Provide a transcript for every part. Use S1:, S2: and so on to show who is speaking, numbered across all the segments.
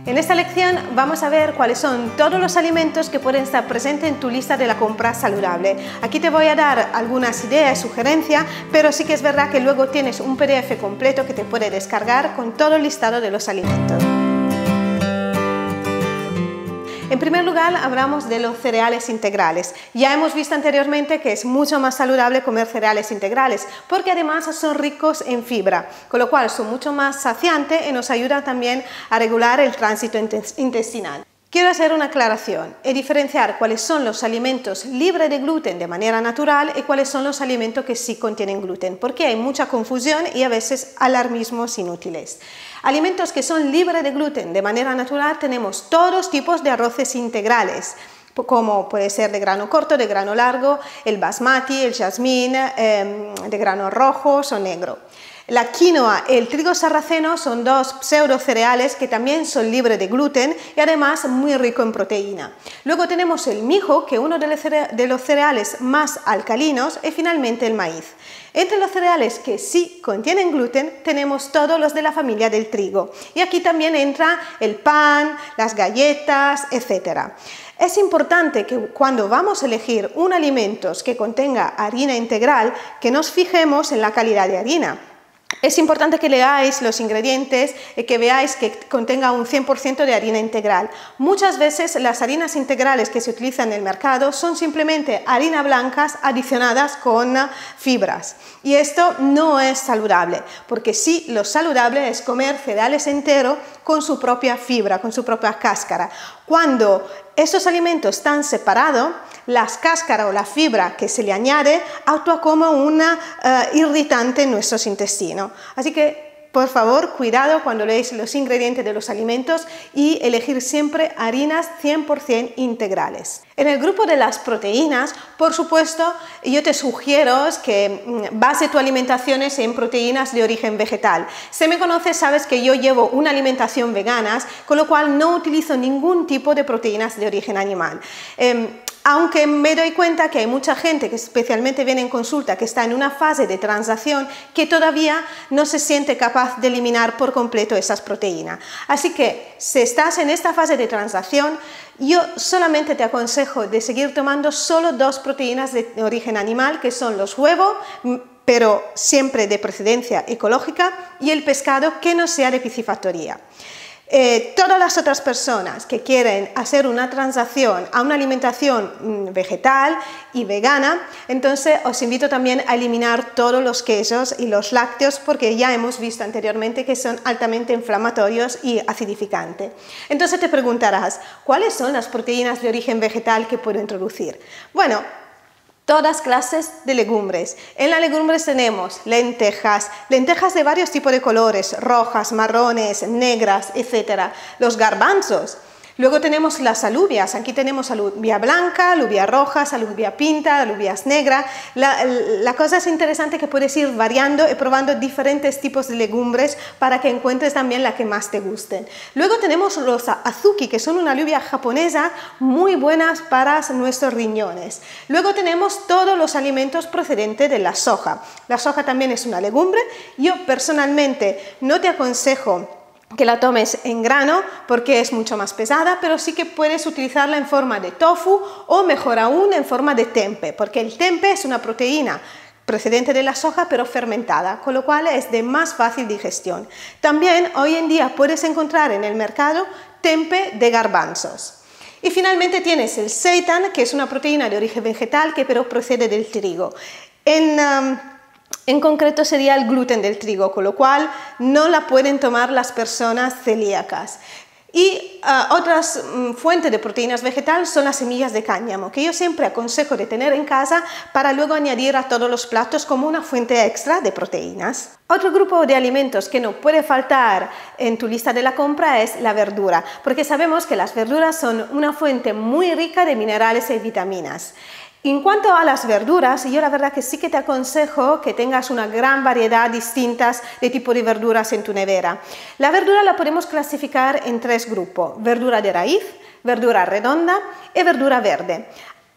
S1: En esta lección vamos a ver cuáles son todos los alimentos que pueden estar presentes en tu lista de la compra saludable. Aquí te voy a dar algunas ideas y sugerencias, pero sí que es verdad que luego tienes un PDF completo que te puede descargar con todo el listado de los alimentos. En primer lugar, hablamos de los cereales integrales. Ya hemos visto anteriormente que es mucho más saludable comer cereales integrales, porque además son ricos en fibra, con lo cual son mucho más saciantes y nos ayudan también a regular el tránsito intestinal. Quiero hacer una aclaración y diferenciar cuáles son los alimentos libres de gluten de manera natural y cuáles son los alimentos que sí contienen gluten, porque hay mucha confusión y a veces alarmismos inútiles. Alimentos que son libres de gluten de manera natural tenemos todos tipos de arroces integrales, como puede ser de grano corto, de grano largo, el basmati, el jazmín, de grano rojo o negro. La quinoa y el trigo sarraceno son dos pseudo cereales que también son libres de gluten y además muy rico en proteína. Luego tenemos el mijo, que es uno de los cereales más alcalinos, y finalmente el maíz. Entre los cereales que sí contienen gluten tenemos todos los de la familia del trigo, y aquí también entra el pan, las galletas, etc. Es importante que cuando vamos a elegir un alimento que contenga harina integral, que nos fijemos en la calidad de harina. Es importante que leáis los ingredientes y que veáis que contenga un 100% de harina integral. Muchas veces las harinas integrales que se utilizan en el mercado son simplemente harinas blancas adicionadas con fibras. Y esto no es saludable, porque sí, lo saludable es comer cereales enteros con su propia fibra, con su propia cáscara. Cuando estos alimentos están separados, las cáscaras o la fibra que se le añade actúa como un irritante en nuestros intestinos. Así que, por favor, cuidado cuando leéis los ingredientes de los alimentos y elegir siempre harinas 100% integrales. En el grupo de las proteínas, por supuesto, yo te sugiero que base tu alimentación en proteínas de origen vegetal. Si me conoces, sabes que yo llevo una alimentación vegana, con lo cual no utilizo ningún tipo de proteínas de origen animal. Aunque me doy cuenta que hay mucha gente que especialmente viene en consulta que está en una fase de transición que todavía no se siente capaz de eliminar por completo esas proteínas. Así que si estás en esta fase de transición, yo solamente te aconsejo de seguir tomando solo dos proteínas de origen animal, que son los huevos, pero siempre de procedencia ecológica, y el pescado que no sea de piscifactoría. Todas las otras personas que quieren hacer una transición a una alimentación vegetal y vegana, entonces os invito también a eliminar todos los quesos y los lácteos, porque ya hemos visto anteriormente que son altamente inflamatorios y acidificantes. Entonces te preguntarás, ¿cuáles son las proteínas de origen vegetal que puedo introducir? Bueno, todas clases de legumbres. En las legumbres tenemos lentejas de varios tipos de colores, rojas, marrones, negras, etc. Los garbanzos. Luego tenemos las alubias. Aquí tenemos alubia blanca, alubia roja, alubia pinta, alubias negras. La cosa es interesante que puedes ir variando y probando diferentes tipos de legumbres para que encuentres también la que más te gusten. Luego tenemos los azuki, que son una alubia japonesa muy buenas para nuestros riñones. Luego tenemos todos los alimentos procedentes de la soja. La soja también es una legumbre. Yo personalmente no te aconsejo que la tomes en grano porque es mucho más pesada, pero sí que puedes utilizarla en forma de tofu o mejor aún en forma de tempe, porque el tempe es una proteína procedente de la soja pero fermentada, con lo cual es de más fácil digestión. También hoy en día puedes encontrar en el mercado tempe de garbanzos. Y finalmente tienes el seitan, que es una proteína de origen vegetal que pero procede del trigo. En concreto sería el gluten del trigo, con lo cual no la pueden tomar las personas celíacas. Y otras fuentes de proteínas vegetales son las semillas de cáñamo, que yo siempre aconsejo de tener en casa para luego añadir a todos los platos como una fuente extra de proteínas. Otro grupo de alimentos que no puede faltar en tu lista de la compra es la verdura, porque sabemos que las verduras son una fuente muy rica de minerales y vitaminas. En cuanto a las verduras, yo la verdad que sí que te aconsejo que tengas una gran variedad distintas de tipo de verduras en tu nevera. La verdura la podemos clasificar en tres grupos: verdura de raíz, verdura redonda y verdura verde.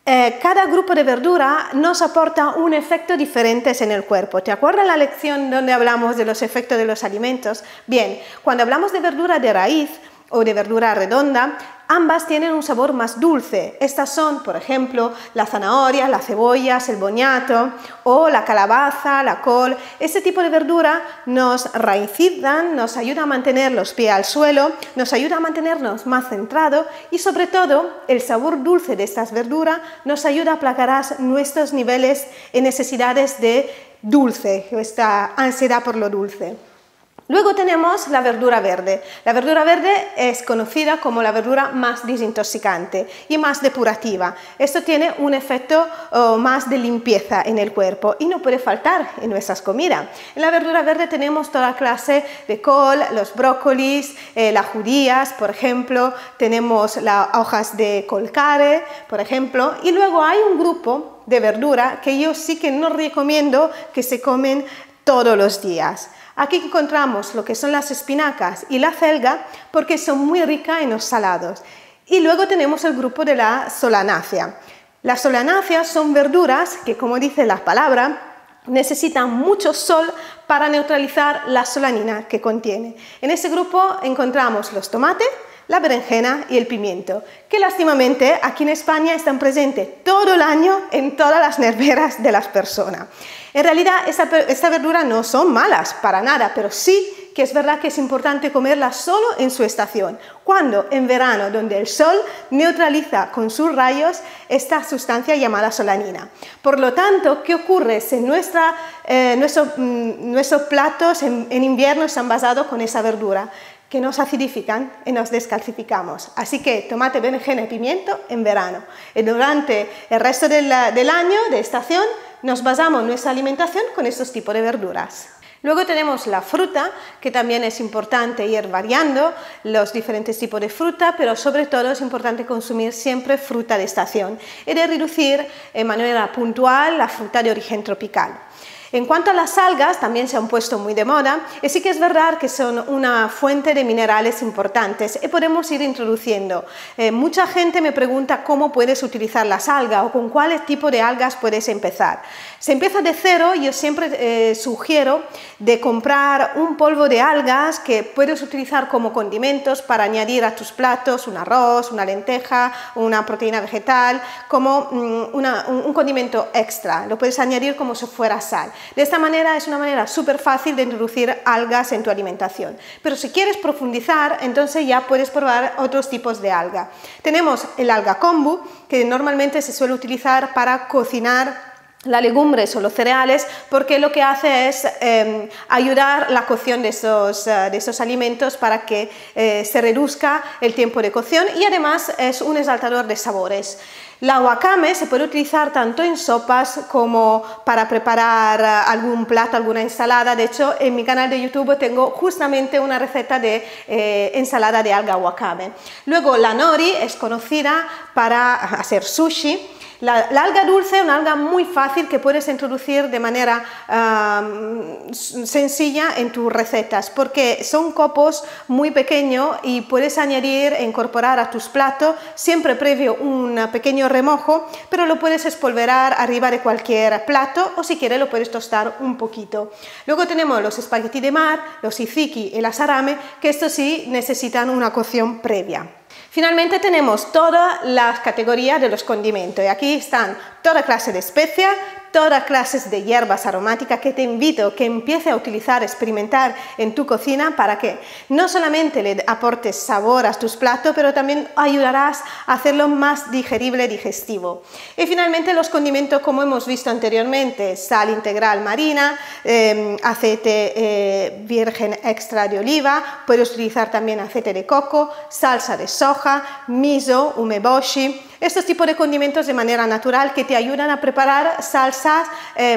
S1: Cada grupo de verdura nos aporta un efecto diferente en el cuerpo. ¿Te acuerdas la lección donde hablamos de los efectos de los alimentos? Bien, cuando hablamos de verdura de raíz, o de verdura redonda, ambas tienen un sabor más dulce. Estas son, por ejemplo, la zanahoria, las cebollas, el boniato o la calabaza, la col. Este tipo de verdura nos raicidan, nos ayuda a mantener los pies al suelo, nos ayuda a mantenernos más centrados y sobre todo el sabor dulce de estas verduras nos ayuda a aplacar nuestros niveles y necesidades de dulce, esta ansiedad por lo dulce. Luego tenemos la verdura verde. La verdura verde es conocida como la verdura más desintoxicante y más depurativa. Esto tiene un efecto más de limpieza en el cuerpo y no puede faltar en nuestras comidas. En la verdura verde tenemos toda clase de col, los brócolis, las judías, por ejemplo, tenemos las hojas de colcare, por ejemplo, y luego hay un grupo de verdura que yo sí que no recomiendo que se comen todos los días. Aquí encontramos lo que son las espinacas y la selga porque son muy ricas en los salados. Y luego tenemos el grupo de la solanácea. Las solanáceas son verduras que, como dice la palabra, necesitan mucho sol para neutralizar la solanina que contiene. En este grupo encontramos los tomates, la berenjena y el pimiento, que lástimamente aquí en España están presentes todo el año en todas las neveras de las personas. En realidad estas verduras no son malas para nada, pero sí que es verdad que es importante comerlas solo en su estación, cuando en verano, donde el sol neutraliza con sus rayos esta sustancia llamada solanina. Por lo tanto, ¿qué ocurre si nuestros platos en invierno están basados con esa verdura? Que nos acidifican y nos descalcificamos. Así que tomate, berenjena y pimiento en verano. Y durante el resto del año, de estación, nos basamos nuestra alimentación con estos tipos de verduras. Luego tenemos la fruta, que también es importante ir variando los diferentes tipos de fruta, pero sobre todo es importante consumir siempre fruta de estación y de reducir de manera puntual la fruta de origen tropical. En cuanto a las algas, también se han puesto muy de moda y sí que es verdad que son una fuente de minerales importantes y podemos ir introduciendo. Mucha gente me pregunta cómo puedes utilizar las algas o con cuál tipo de algas puedes empezar. Se empieza de cero, yo siempre sugiero de comprar un polvo de algas que puedes utilizar como condimentos para añadir a tus platos un arroz, una lenteja, una proteína vegetal, como un condimento extra. Lo puedes añadir como si fuera sal. De esta manera es una manera súper fácil de introducir algas en tu alimentación. Pero si quieres profundizar, entonces ya puedes probar otros tipos de alga. Tenemos el alga kombu, que normalmente se suele utilizar para cocinar las legumbres o los cereales, porque lo que hace es ayudar la cocción de esos alimentos para que se reduzca el tiempo de cocción y además es un exaltador de sabores. La wakame se puede utilizar tanto en sopas como para preparar algún plato, alguna ensalada. De hecho, en mi canal de YouTube tengo justamente una receta de ensalada de alga wakame. Luego, la nori es conocida para hacer sushi. La alga dulce es una alga muy fácil que puedes introducir de manera sencilla en tus recetas porque son copos muy pequeños y puedes añadir e incorporar a tus platos siempre previo un pequeño remojo, pero lo puedes espolvorear arriba de cualquier plato o si quieres lo puedes tostar un poquito. Luego tenemos los espagueti de mar, los tzatziki y la sarame, que estos sí necesitan una cocción previa. Finalmente tenemos todas las categorías de los condimentos y aquí están toda clase de especias, todas clases de hierbas aromáticas que te invito a que empieces a utilizar, experimentar en tu cocina para que no solamente le aportes sabor a tus platos, pero también ayudarás a hacerlo más digerible, digestivo. Y finalmente los condimentos, como hemos visto anteriormente, sal integral marina, aceite virgen extra de oliva, puedes utilizar también aceite de coco, salsa de soja, miso, umeboshi. Estos tipos de condimentos de manera natural que te ayudan a preparar salsas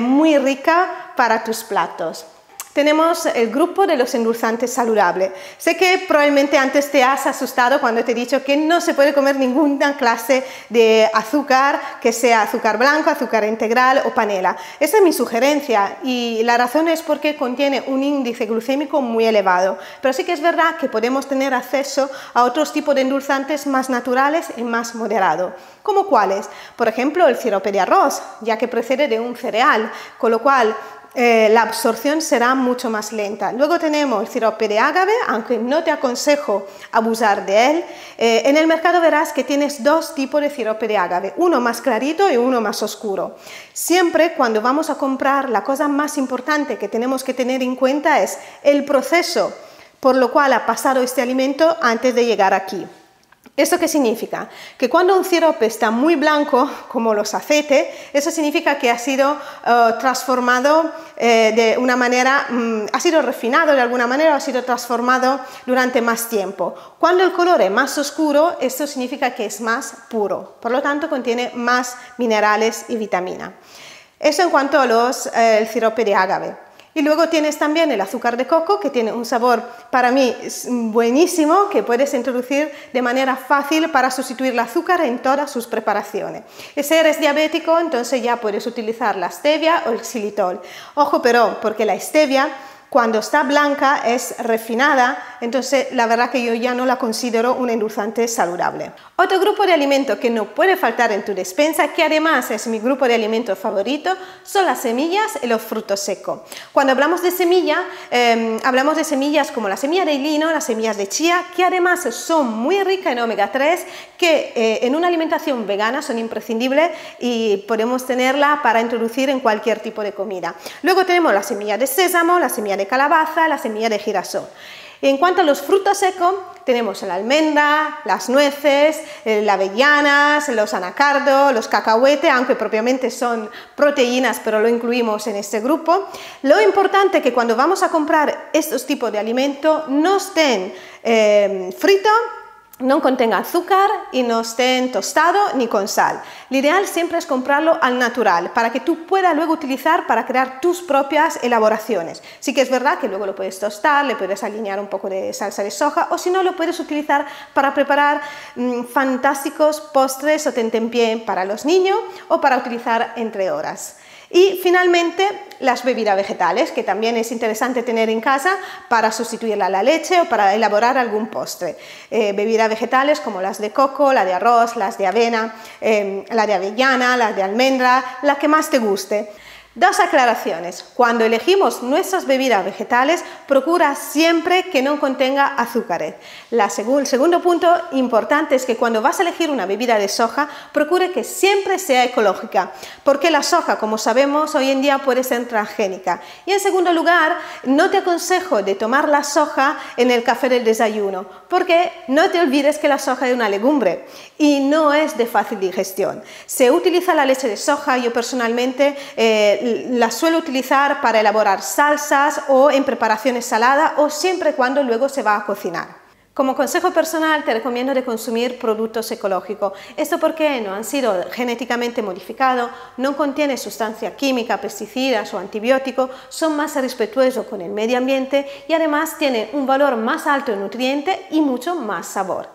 S1: muy ricas para tus platos. Tenemos el grupo de los endulzantes saludables. Sé que probablemente antes te has asustado cuando te he dicho que no se puede comer ninguna clase de azúcar, que sea azúcar blanco, azúcar integral o panela. Esa es mi sugerencia y la razón es porque contiene un índice glucémico muy elevado. Pero sí que es verdad que podemos tener acceso a otros tipos de endulzantes más naturales y más moderados. ¿Como cuáles? Por ejemplo, el sirope de arroz, ya que procede de un cereal, con lo cual la absorción será mucho más lenta. Luego tenemos el sirope de ágave, aunque no te aconsejo abusar de él. En el mercado verás que tienes dos tipos de sirope de ágave, uno más clarito y uno más oscuro. Siempre cuando vamos a comprar, la cosa más importante que tenemos que tener en cuenta es el proceso por lo cual ha pasado este alimento antes de llegar aquí. ¿Esto qué significa? Que cuando un sirope está muy blanco, como los aceites, eso significa que ha sido transformado de una manera, ha sido refinado de alguna manera, o ha sido transformado durante más tiempo. Cuando el color es más oscuro, esto significa que es más puro, por lo tanto contiene más minerales y vitamina. Eso en cuanto a el sirope de ágave. Y luego tienes también el azúcar de coco, que tiene un sabor para mí buenísimo, que puedes introducir de manera fácil para sustituir el azúcar en todas sus preparaciones. Y si eres diabético, entonces ya puedes utilizar la stevia o el xilitol. Ojo pero, porque la stevia, cuando está blanca, es refinada, entonces la verdad que yo ya no la considero un endulzante saludable. Otro grupo de alimentos que no puede faltar en tu despensa, que además es mi grupo de alimentos favorito, son las semillas y los frutos secos. Cuando hablamos de semilla, hablamos de semillas como la semilla de lino, las semillas de chía, que además son muy ricas en omega 3, que en una alimentación vegana son imprescindibles y podemos tenerla para introducir en cualquier tipo de comida. Luego tenemos la semilla de sésamo, la semilla de calabaza, la semilla de girasol. En cuanto a los frutos secos, tenemos la almendra, las nueces, las avellanas, los anacardos, los cacahuetes, aunque propiamente son proteínas, pero lo incluimos en este grupo. Lo importante es que cuando vamos a comprar estos tipos de alimentos no estén fritos, no contenga azúcar y no estén tostados ni con sal. Lo ideal siempre es comprarlo al natural para que tú puedas luego utilizar para crear tus propias elaboraciones. Sí que es verdad que luego lo puedes tostar, le puedes alinear un poco de salsa de soja o si no lo puedes utilizar para preparar fantásticos postres o tentempié para los niños o para utilizar entre horas. Y finalmente las bebidas vegetales, que también es interesante tener en casa para sustituirla a la leche o para elaborar algún postre. Bebidas vegetales como las de coco, la de arroz, las de avena, la de avellana, la de almendra, la que más te guste. Dos aclaraciones. Cuando elegimos nuestras bebidas vegetales, procura siempre que no contenga azúcares. El segundo punto importante es que cuando vas a elegir una bebida de soja, procure que siempre sea ecológica, porque la soja, como sabemos, hoy en día puede ser transgénica. Y en segundo lugar, no te aconsejo de tomar la soja en el café del desayuno, porque no te olvides que la soja es una legumbre y no es de fácil digestión. Se utiliza la leche de soja, yo personalmente la suelo utilizar para elaborar salsas o en preparaciones saladas o siempre cuando luego se va a cocinar. Como consejo personal te recomiendo de consumir productos ecológicos. Esto porque no han sido genéticamente modificados, no contienen sustancia química, pesticidas o antibióticos, son más respetuosos con el medio ambiente y además tienen un valor más alto en nutrientes y mucho más sabor.